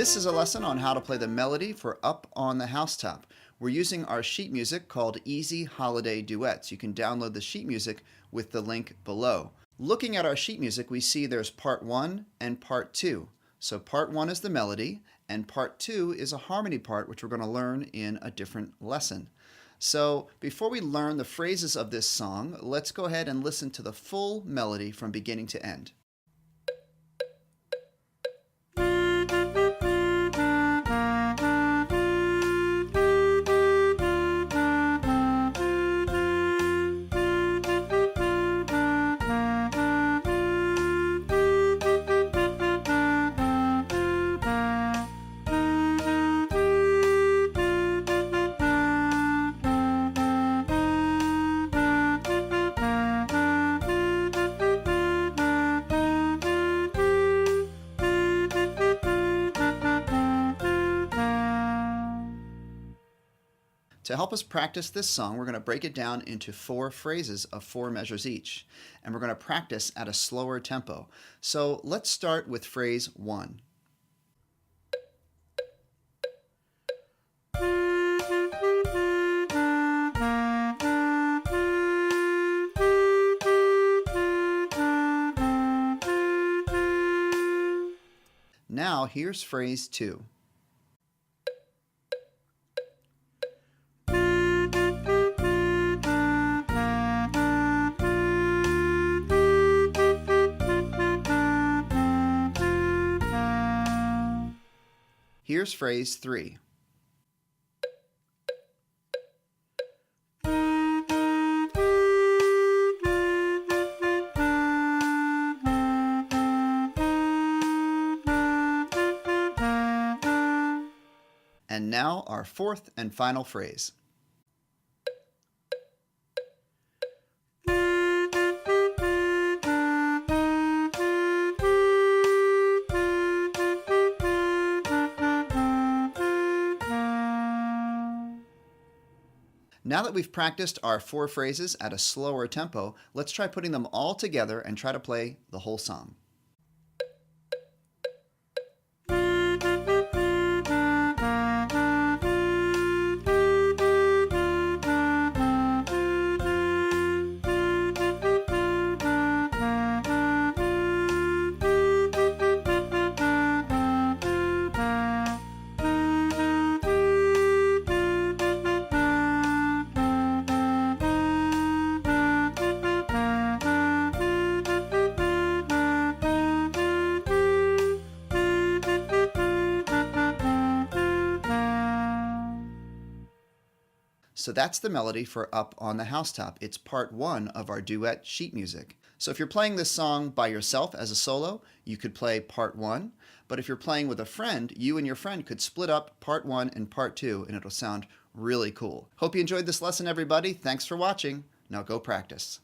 This is a lesson on how to play the melody for Up on the Housetop. We're using our sheet music called Easy Holiday Duets. You can download the sheet music with the link below. Looking at our sheet music, we see there's part 1 and part 2. So part 1 is the melody, and part 2 is a harmony part, which we're going to learn in a different lesson. So before we learn the phrases of this song, let's go ahead and listen to the full melody from beginning to end. To help us practice this song, we're going to break it down into 4 phrases of 4 measures each, and we're going to practice at a slower tempo. So let's start with phrase 1. Now here's phrase 2. Here's phrase 3. And now our 4th and final phrase. Now that we've practiced our 4 phrases at a slower tempo, let's try putting them all together and try to play the whole song. So that's the melody for Up on the Housetop. It's part 1 of our duet sheet music. So if you're playing this song by yourself as a solo, you could play part 1. But if you're playing with a friend, you and your friend could split up part 1 and part 2, and it'll sound really cool. Hope you enjoyed this lesson, everybody. Thanks for watching. Now go practice.